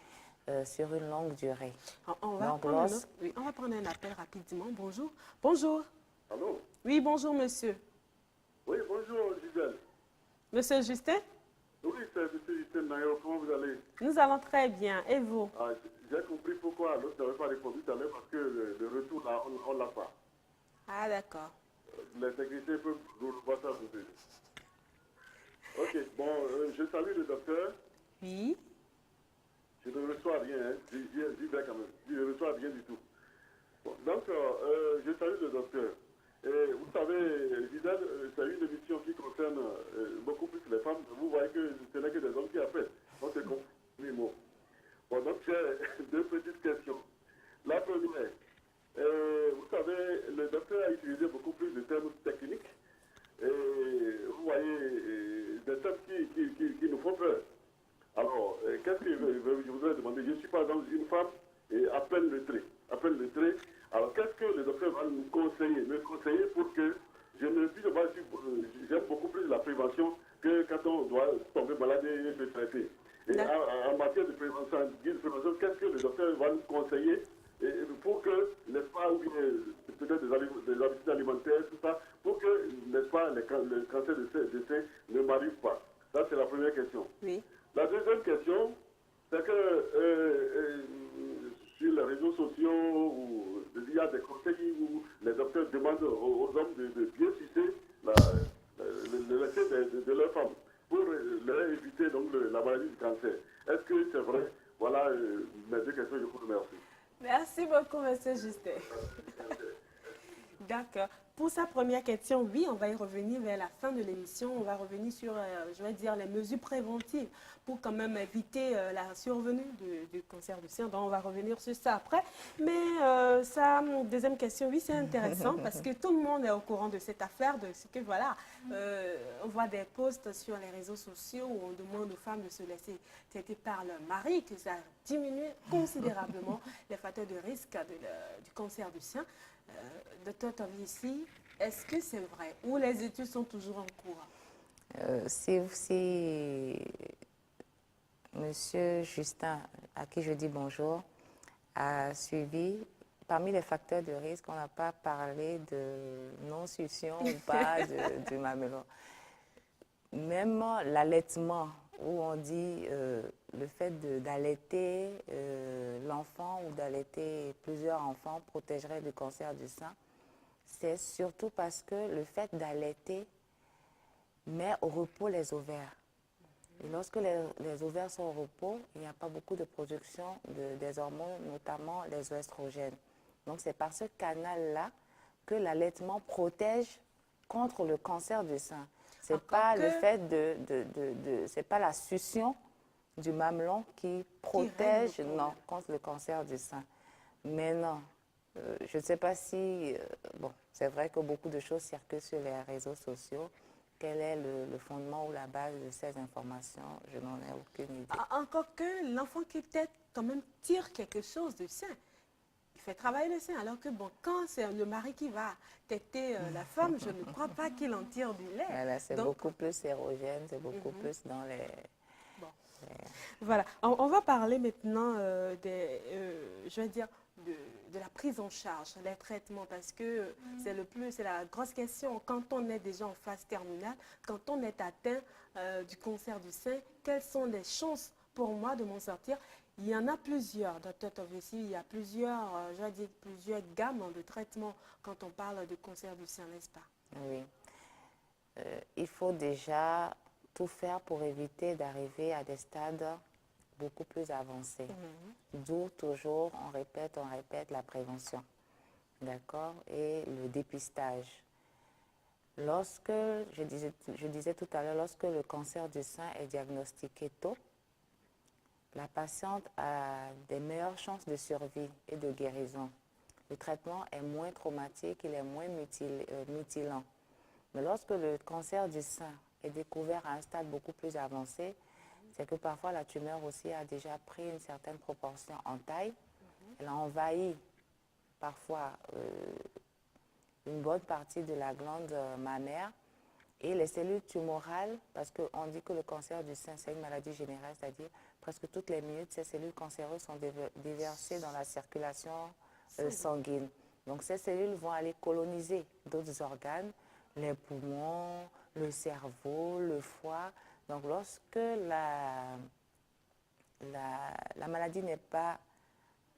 sur une longue durée. On va prendre un appel rapidement. Bonjour. Bonjour. Allô? Oui, bonjour monsieur. Oui, bonjour Gisèle. Monsieur Justin? Oui, c'est M. Justin Nayo, comment vous allez? Nous allons très bien. Et vous? J'ai compris pourquoi l'autre n'avait pas répondu tout à l'heure parce que le retour là, on ne l'a pas. Ah, d'accord. Les sécurités peuvent voir ça vous aider. Ok, bon, je salue le docteur. Oui. Je ne reçois rien, hein. Dis bien quand même. Je ne reçois rien du tout. Bon, donc, je salue le docteur. Et vous savez, Gisèle, c'est une émission qui concerne beaucoup plus les femmes. Vous voyez que ce n'est que des hommes qui appellent. On se comprend les mots. Bon, donc j'ai deux petites questions. La première, vous savez, le docteur a utilisé beaucoup plus de termes techniques. Et vous voyez, des termes qui nous font peur. Alors, qu'est-ce que je voudrais demander? Je suis par exemple une femme et à peine lettrée. Alors, qu'est-ce que le docteur va me conseiller pour que je ne puisse pas, j'aime beaucoup plus la prévention que quand on doit tomber malade et se traiter. Et en matière de prévention, qu'est-ce que le docteur va nous conseiller pour que, n'est-ce pas, peut-être des habitudes alimentaires, tout ça, pour que, n'est-ce pas, le cancer de sein ne m'arrive pas. Ça, c'est la première question. Oui. La deuxième question, c'est que sur les réseaux sociaux, il y a des conseils où les docteurs demandent aux hommes de bien sucer le lait de leur femme pour leur éviter donc, la maladie du cancer. Est-ce que c'est vrai? Voilà mes deux questions, je vous remercie. Merci beaucoup, monsieur Justin. D'accord. Pour sa première question, oui, on va y revenir vers la fin de l'émission. On va revenir sur, je vais dire, les mesures préventives pour quand même éviter la survenue du cancer du sein. Donc, on va revenir sur ça après. Mais sa deuxième question, oui, c'est intéressant parce que tout le monde est au courant de cette affaire, de ce que, voilà, on voit des posts sur les réseaux sociaux où on demande aux femmes de se laisser traiter par leur mari, que ça diminue considérablement les facteurs de risque du cancer du sein. Docteur Tovici, est-ce que c'est vrai ou les études sont toujours en cours? Si Monsieur Justin, à qui je dis bonjour, a suivi, parmi les facteurs de risque, on n'a pas parlé de non-succion ou pas du mamelon. Même l'allaitement, où on dit le fait d'allaiter l'enfant ou d'allaiter plusieurs enfants protégerait du cancer du sein, c'est surtout parce que le fait d'allaiter met au repos les ovaires. Et lorsque les ovaires sont au repos, il n'y a pas beaucoup de production des hormones, notamment les oestrogènes. Donc c'est par ce canal-là que l'allaitement protège contre le cancer du sein. C'est pas le fait c'est pas la succion du mamelon qui protège contre le cancer du sein. Mais non, je ne sais pas si, bon, c'est vrai que beaucoup de choses circulent sur les réseaux sociaux. Quel est le fondement ou la base de ces informations? Je n'en ai aucune idée. Encore que l'enfant qui peut-être quand même tire quelque chose du sein. Il fait travailler le sein, alors que bon, quand c'est le mari qui va téter la femme, je ne crois pas qu'il en tire du lait. Voilà, c'est beaucoup plus érogène, c'est beaucoup plus dans les... Bon. Voilà, on va parler maintenant je vais dire, de la prise en charge, les traitements, parce que c'est la grosse question. Quand on est déjà en phase terminale, quand on est atteint du cancer du sein, quelles sont les chances pour moi de m'en sortir? Il y en a plusieurs, Dr. Tovici, il y a plusieurs, je vais dire, plusieurs gammes de traitements quand on parle de cancer du sein, n'est-ce pas? Oui. Il faut déjà tout faire pour éviter d'arriver à des stades beaucoup plus avancés. D'où toujours, on répète, la prévention. D'accord? Et le dépistage. Lorsque, je disais tout à l'heure, lorsque le cancer du sein est diagnostiqué tôt, la patiente a des meilleures chances de survie et de guérison. Le traitement est moins traumatique, il est moins mutilant. Mais lorsque le cancer du sein est découvert à un stade beaucoup plus avancé, c'est que parfois la tumeur aussi a déjà pris une certaine proportion en taille. Elle a envahi parfois une bonne partie de la glande mammaire. Et les cellules tumorales, parce qu'on dit que le cancer du sein, c'est une maladie générale, c'est-à-dire presque toutes les minutes, ces cellules cancéreuses sont déversées dans la circulation sanguine. Donc ces cellules vont aller coloniser d'autres organes, les poumons, le cerveau, le foie. Donc lorsque la maladie n'est pas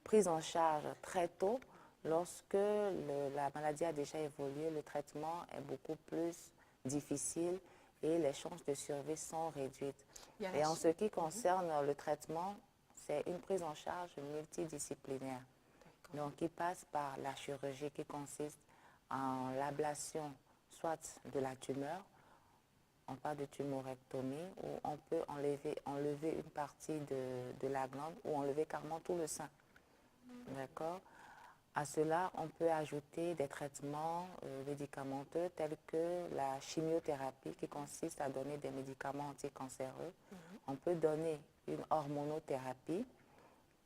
prise en charge très tôt, lorsque la maladie a déjà évolué, le traitement est beaucoup plus difficile et les chances de survie sont réduites. Et en ce qui concerne le traitement, c'est une prise en charge multidisciplinaire. Donc, qui passe par la chirurgie qui consiste en l'ablation soit de la tumeur, on parle de tumorectomie, où on peut enlever une partie de la glande ou enlever carrément tout le sein. D'accord? À cela, on peut ajouter des traitements médicamenteux tels que la chimiothérapie qui consiste à donner des médicaments anticancéreux. On peut donner une hormonothérapie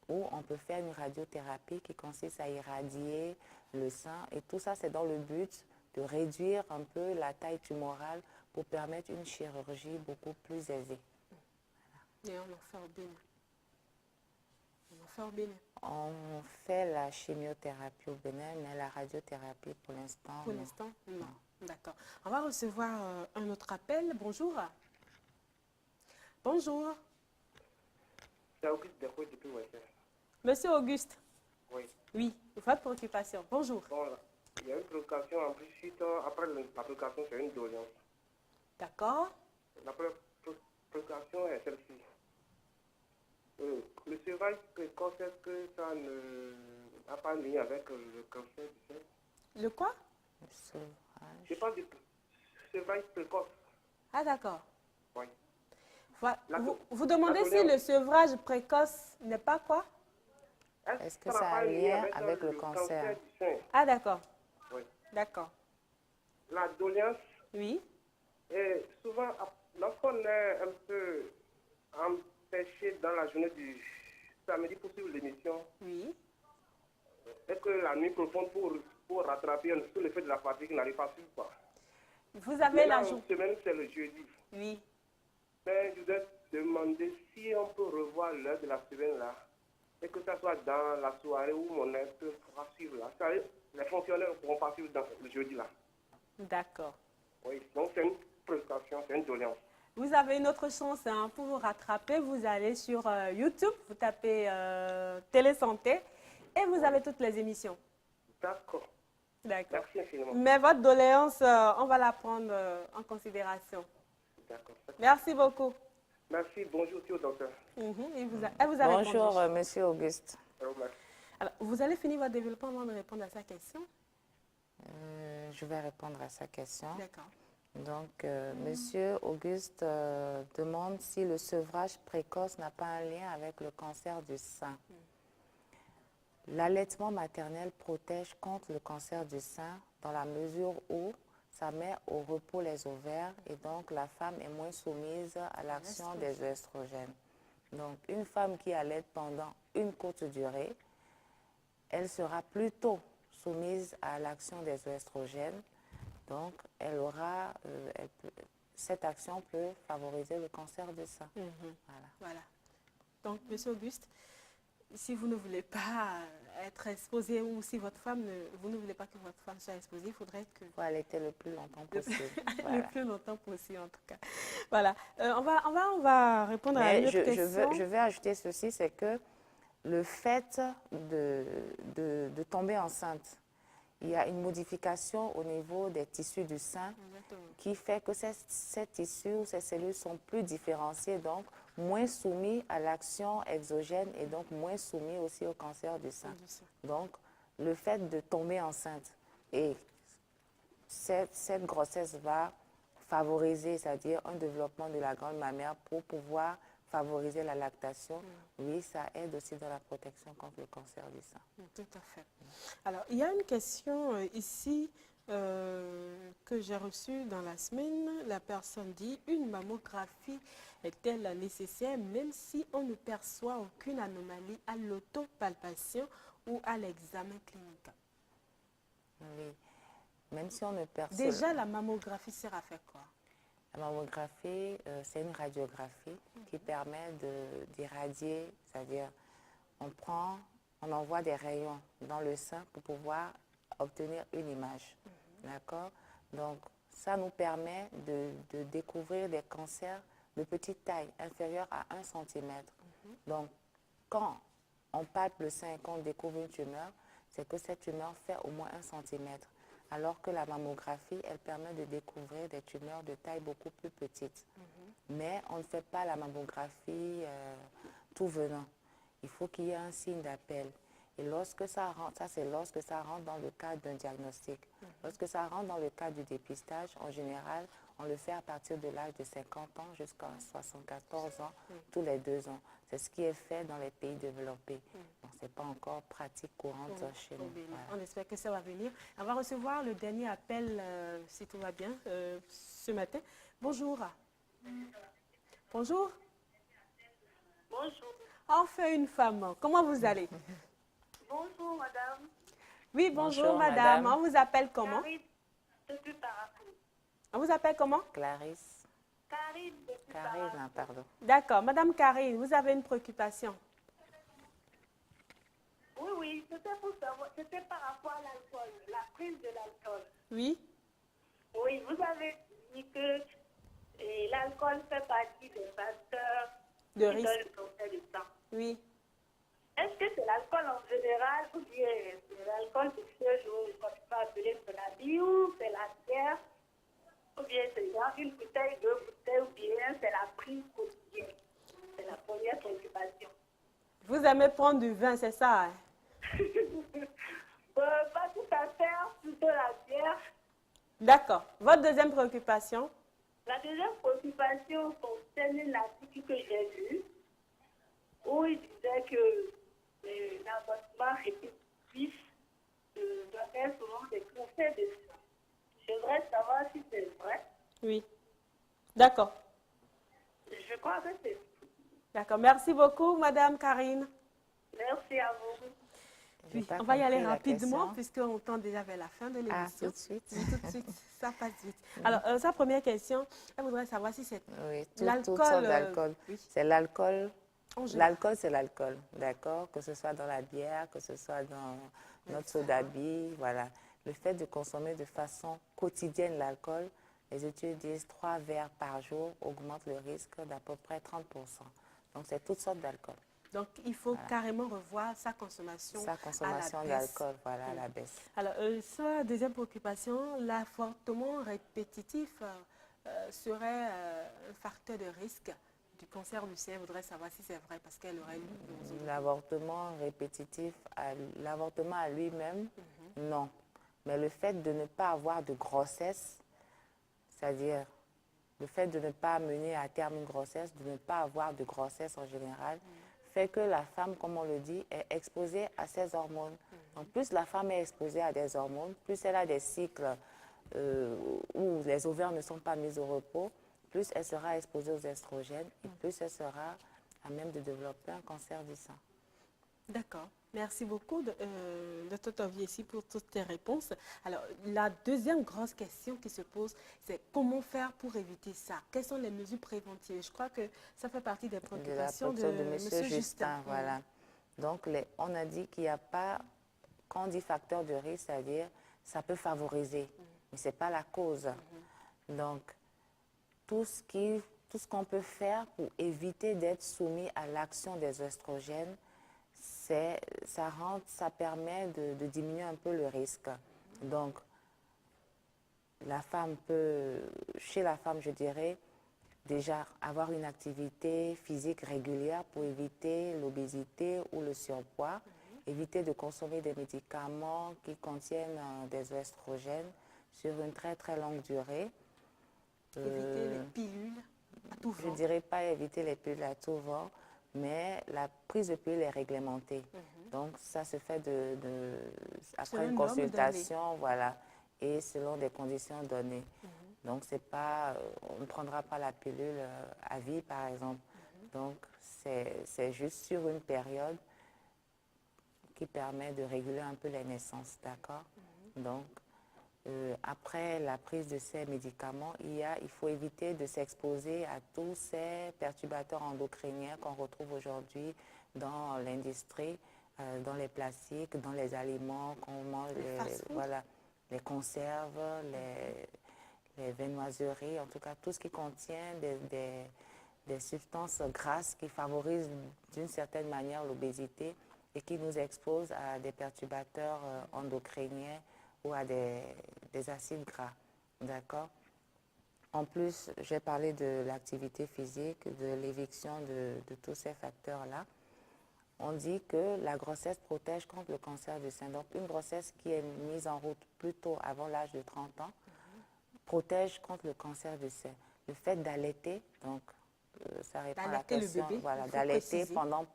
ou on peut faire une radiothérapie qui consiste à irradier le sein. Et tout ça, c'est dans le but de réduire un peu la taille tumorale pour permettre une chirurgie beaucoup plus aisée. Et on en fait au Bénin. On en fait au Bénin. On fait la chimiothérapie au Bénin, mais la radiothérapie pour l'instant, Pour non. l'instant, non. D'accord. On va recevoir un autre appel. Bonjour. Bonjour. C'est Auguste Derouet depuis Ouessant. Monsieur Auguste. Oui. Oui, votre préoccupation. Bonjour. Bon, là, il y a une préoccupation en plus suite après l'application, c'est une doléance. D'accord. La préoccupation est celle-ci. Le sevrage précoce, est-ce que ça n'a pas un lien avec le cancer du sein? Le quoi? Le sevrage. Je parle du sevrage précoce. Ah, d'accord. Oui. Vous demandez si le sevrage précoce n'est pas quoi? Est-ce que ça a un lien avec le cancer? Du sein? Ah, d'accord. Oui. D'accord. La doléance Oui. est souvent, lorsqu'on est un peu empêché dans la journée du samedi pour suivre l'émission, Oui. et que la nuit profonde pour rattraper un peu l'effet de la fatigue n'arrive pas à suivre quoi. Vous avez la Maintenant, journée. une semaine, c'est le jeudi. Oui. Mais je voudrais demander si on peut revoir l'heure de la semaine là, et que ça soit dans la soirée où mon être pourra suivre là. C'est-à-dire, les fonctionnaires ne pourront pas suivre dans le jeudi là. D'accord. Oui, donc c'est une préoccupation, c'est une doléance. Vous avez une autre chance hein, pour vous rattraper. Vous allez sur YouTube, vous tapez Télé Santé et vous avez toutes les émissions. D'accord. D'accord. Merci infiniment. Mais votre doléance, on va la prendre en considération. D'accord. Merci beaucoup. Merci, bonjour au docteur. Elle vous a répondu. Bonjour, monsieur Auguste. Alors, vous allez finir votre développement avant de répondre à sa question. Je vais répondre à sa question. D'accord. Donc, monsieur Auguste demande si le sevrage précoce n'a pas un lien avec le cancer du sein. L'allaitement maternel protège contre le cancer du sein dans la mesure où ça met au repos les ovaires et donc la femme est moins soumise à l'action des œstrogènes. Donc, une femme qui allaite pendant une courte durée, elle sera plutôt soumise à l'action des œstrogènes. Donc, cette action peut favoriser le cancer du sein. Voilà. Donc, monsieur Auguste, si vous ne voulez pas être exposé ou si votre femme, vous ne voulez pas que votre femme soit exposée, il faudrait que... Il faut allaiter le plus longtemps possible. Le plus longtemps possible, en tout cas. Voilà. On va répondre à une autre question. Je vais ajouter ceci, c'est que le fait de tomber enceinte, il y a une modification au niveau des tissus du sein qui fait que ces tissus ou ces cellules sont plus différenciées, donc moins soumis à l'action exogène et donc moins soumis aussi au cancer du sein. Donc, le fait de tomber enceinte et cette grossesse va favoriser, c'est-à-dire un développement de la glande mammaire pour pouvoir favoriser la lactation. Oui, ça aide aussi dans la protection contre le cancer du sein. Tout à fait. Alors, il y a une question ici que j'ai reçue dans la semaine. La personne dit, une mammographie est-elle nécessaire même si on ne perçoit aucune anomalie à l'autopalpation ou à l'examen clinique? Oui, même si on ne perçoit... Déjà, la mammographie sert à faire quoi? La mammographie, c'est une radiographie qui permet d'irradier, c'est-à-dire on envoie des rayons dans le sein pour pouvoir obtenir une image. D'accord? Donc, ça nous permet de découvrir des cancers de petite taille, inférieure à 1 cm. Donc, quand on palpe le sein et qu'on découvre une tumeur, c'est que cette tumeur fait au moins 1 cm. Alors que la mammographie, elle permet de découvrir des tumeurs de taille beaucoup plus petite. Mais on ne fait pas la mammographie tout venant. Il faut qu'il y ait un signe d'appel. Et lorsque ça rentre, ça c'est lorsque ça rentre dans le cadre d'un diagnostic. Lorsque ça rentre dans le cadre du dépistage, en général, on le fait à partir de l'âge de 50 ans jusqu'à 74 ans, tous les 2 ans. C'est ce qui est fait dans les pays développés. Donc, ce n'est pas encore pratique courante chez nous. Voilà. On espère que ça va venir. On va recevoir le dernier appel, si tout va bien, ce matin. Bonjour. Bonjour. Bonjour. Enfin une femme. Comment vous allez? Bonjour, madame. Oui, bonjour, Bonjour, madame. madame. On vous appelle comment? Karine, depuis Parakou. On vous appelle comment? Clarisse. Karine, depuis Karine, Parakou. pardon. D'accord. Madame Karine, vous avez une préoccupation? Oui, oui, c'était pour savoir, c'était par rapport à l'alcool, la prise de l'alcool. Oui. Oui, vous avez dit que l'alcool fait partie des facteurs De qui donnent risque. le cancer du sang. Oui. Est-ce que c'est l'alcool en général ou bien c'est l'alcool de ce jour, comme tu peux appeler c'est la bière, c'est la bière, ou bien c'est genre une bouteille, 2 bouteilles, ou bien c'est la prise quotidienne? C'est la première préoccupation. Vous aimez prendre du vin, c'est ça? Hein? Pas tout à fait, plutôt la bière. D'accord. Votre deuxième préoccupation? La deuxième préoccupation concerne l'article que j'ai lu, où il disait que l'avortement répétitif doit être souvent des cancers de sang. J'aimerais savoir si c'est vrai. Oui. D'accord. Je crois que c'est. D'accord. Merci beaucoup, Madame Karine. Merci à vous. J'ai Oui, pas on va y aller compris la rapidement question. puisqu'on tend déjà vers la fin de Ah, l'émission. tout de suite. Oui, tout de suite, ça passe vite. Alors, sa première question, elle voudrait savoir si c'est Oui, l'alcool. toutes sortes d'alcool. Oui. C'est l'alcool. En général. L'alcool, c'est l'alcool, d'accord? Que ce soit dans la bière, que ce soit dans notre soda bi, voilà. Le fait de consommer de façon quotidienne l'alcool, les études disent 3 verres par jour augmente le risque d'à peu près 30%. Donc, c'est toutes sortes d'alcool. Donc, il faut carrément revoir sa consommation. Sa consommation à la baisse. d'alcool, voilà, à la baisse. Alors, sa deuxième préoccupation, l'avortement répétitif serait un facteur de risque du cancer du sein. Elle voudrait savoir si c'est vrai parce qu'elle aurait lu dans une- L'avortement répétitif, l'avortement à lui-même, non. Mais le fait de ne pas avoir de grossesse, c'est-à-dire le fait de ne pas mener à terme une grossesse, de ne pas avoir de grossesse en général, fait que la femme, comme on le dit, est exposée à ces hormones. Donc plus la femme est exposée à des hormones, plus elle a des cycles où les ovaires ne sont pas mis au repos, plus elle sera exposée aux estrogènes et plus elle sera à même de développer un cancer du sein. D'accord. Merci beaucoup, Dr. Viesi, pour toutes tes réponses. Alors, la deuxième grosse question qui se pose, c'est comment faire pour éviter ça? Quelles sont les mesures préventives? Je crois que ça fait partie des préoccupations de M. Justin. Voilà. Donc, on a dit qu'il n'y a pas, quand on dit facteur de risque, c'est-à-dire ça peut favoriser, mais ce n'est pas la cause. Donc, tout ce qu'on peut faire pour éviter d'être soumis à l'action des oestrogènes, ça permet de diminuer un peu le risque. Donc, chez la femme, je dirais, déjà avoir une activité physique régulière pour éviter l'obésité ou le surpoids, éviter de consommer des médicaments qui contiennent des oestrogènes sur une très très longue durée. Éviter les pilules à tout Je ne vent. dirais pas éviter les pilules à tout vent, mais la prise de pilule est réglementée. Donc, ça se fait après Selon une une norme consultation, voilà, et selon des conditions données. Donc, on ne prendra pas la pilule à vie, par exemple. Donc, c'est juste sur une période qui permet de réguler un peu les naissances, d'accord? Donc, après la prise de ces médicaments, il faut éviter de s'exposer à tous ces perturbateurs endocriniens qu'on retrouve aujourd'hui dans l'industrie, dans les plastiques, dans les aliments qu'on mange, les conserves, les viennoiseries, en tout cas tout ce qui contient des substances grasses qui favorisent d'une certaine manière l'obésité et qui nous exposent à des perturbateurs endocriniens ou à des acides gras, d'accord? En plus, j'ai parlé de l'activité physique, de l'éviction de tous ces facteurs-là. on dit que la grossesse protège contre le cancer du sein. Donc, une grossesse qui est mise en route plus tôt, avant l'âge de 30 ans, protège contre le cancer du sein. Le fait d'allaiter, donc, ça répond à la question, voilà,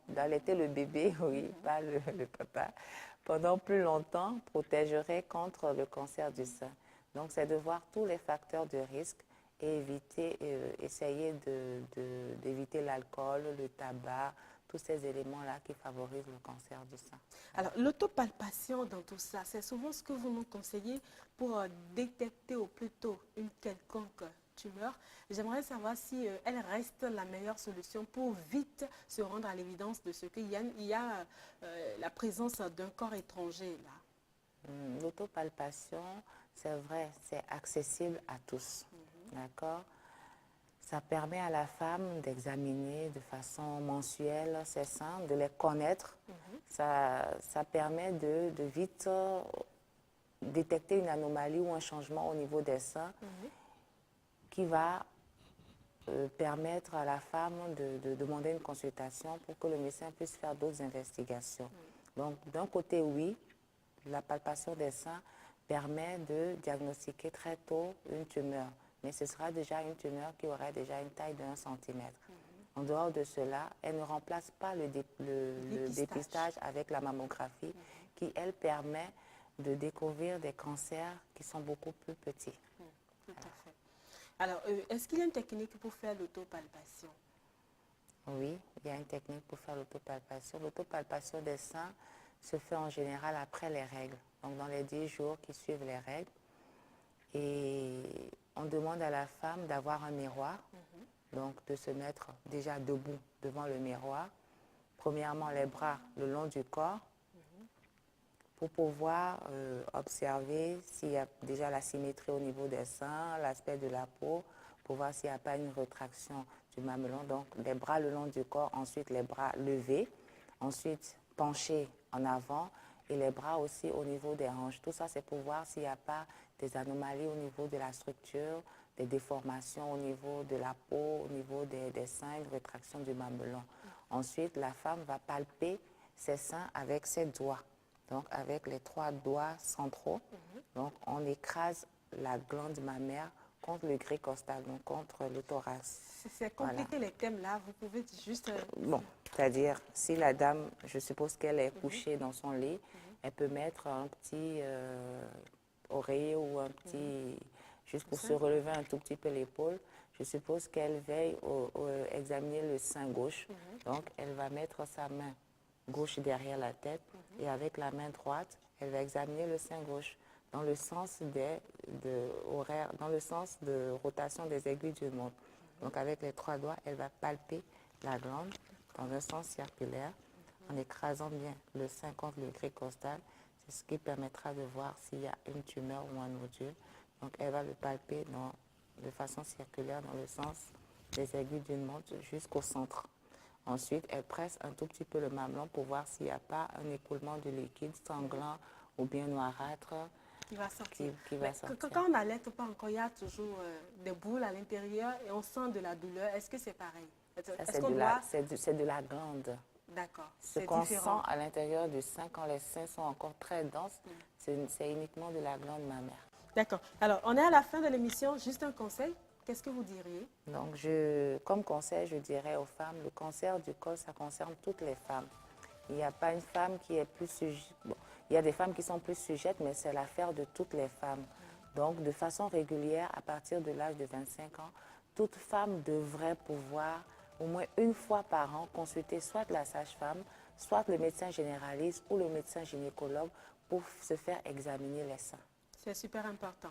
d'allaiter le bébé, oui, pas le papa, pendant plus longtemps, protégerait contre le cancer du sein. Donc, c'est de voir tous les facteurs de risque et essayer d'éviter l'alcool, le tabac, tous ces éléments-là qui favorisent le cancer du sein. Alors, l'autopalpation dans tout ça, c'est souvent ce que vous nous conseillez pour détecter au plus tôt une quelconque tumeur. J'aimerais savoir si elle reste la meilleure solution pour vite se rendre à l'évidence de ce qu'il y a la présence d'un corps étranger là. L'autopalpation, c'est vrai, c'est accessible à tous. D'accord? Ça permet à la femme d'examiner de façon mensuelle ses seins, de les connaître. Ça permet de vite détecter une anomalie ou un changement au niveau des seins qui va permettre à la femme de demander une consultation pour que le médecin puisse faire d'autres investigations. Donc, d'un côté, oui, la palpation des seins permet de diagnostiquer très tôt une tumeur. Mais ce sera déjà une tumeur qui aurait déjà une taille de 1 centimètre. En dehors de cela, elle ne remplace pas le dépistage avec la mammographie qui, elle, permet de découvrir des cancers qui sont beaucoup plus petits. Tout à fait. Alors, est-ce qu'il y a une technique pour faire l'autopalpation? Oui, il y a une technique pour faire l'autopalpation. L'autopalpation des seins se fait en général après les règles, donc dans les 10 jours qui suivent les règles. Et on demande à la femme d'avoir un miroir, donc de se mettre déjà debout devant le miroir. Premièrement, les bras le long du corps pour pouvoir observer s'il y a déjà la symétrie au niveau des seins, l'aspect de la peau, pour voir s'il n'y a pas une retraction du mamelon. Donc, les bras le long du corps, ensuite les bras levés, ensuite penchés en avant et les bras aussi au niveau des hanches. Tout ça, c'est pour voir s'il n'y a pas des anomalies au niveau de la structure, des déformations au niveau de la peau, au niveau des seins, une rétraction du mamelon. Ensuite, la femme va palper ses seins avec ses doigts, donc avec les 3 doigts centraux. Donc, on écrase la glande mammaire contre le grès costal, donc contre le thorax. C'est compliqué les thèmes là, vous pouvez juste... Bon, c'est-à-dire, si la dame, je suppose qu'elle est couchée dans son lit, elle peut mettre un petit oreiller ou un petit... juste pour se relever un tout petit peu l'épaule. Je suppose qu'elle veille examiner le sein gauche. Donc, elle va mettre sa main gauche derrière la tête et avec la main droite, elle va examiner le sein gauche dans le sens dans le sens de rotation des aiguilles d'une montre. Donc, avec les 3 doigts, elle va palper la glande dans un sens circulaire en écrasant bien le sein contre le grès costal. C'est ce qui permettra de voir s'il y a une tumeur ou un nodule. Donc, elle va le palper de façon circulaire dans le sens des aiguilles d'une montre jusqu'au centre. Ensuite, elle presse un tout petit peu le mamelon pour voir s'il n'y a pas un écoulement de liquide sanglant ou bien noirâtre qui va sortir. Quand on n'allait pas encore, il y a toujours des boules à l'intérieur et on sent de la douleur. Est-ce que c'est pareil? C'est de la glande. D'accord. Ce qu'on sent à l'intérieur du sein, quand les seins sont encore très denses, c'est uniquement de la glande mammaire. D'accord. Alors, on est à la fin de l'émission. Juste un conseil. Qu'est-ce que vous diriez? Donc, comme conseil, je dirais aux femmes, le cancer du col, ça concerne toutes les femmes. Il n'y a pas une femme qui est plus sujette. Bon, il y a des femmes qui sont plus sujettes, mais c'est l'affaire de toutes les femmes. Donc, de façon régulière, à partir de l'âge de 25 ans, toute femme devrait pouvoir, au moins une fois par an, consulter soit la sage-femme, soit le médecin généraliste ou le médecin gynécologue pour se faire examiner les seins. C'est super important.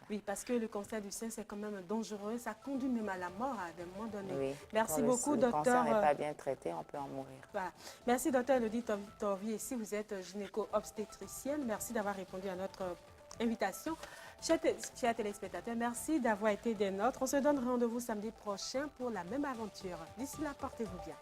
Oui, parce que le cancer du sein, c'est quand même dangereux. Ça conduit même à la mort à des moments donnés. Oui, merci beaucoup, docteur. Le cancer n'est pas bien traité, on peut en mourir. Voilà. Merci, docteur Elodie Torvier. Si vous êtes gynéco-obstétricienne, merci d'avoir répondu à notre invitation. Chers téléspectateurs, merci d'avoir été des nôtres. On se donne rendez-vous samedi prochain pour la même aventure. D'ici là, portez-vous bien.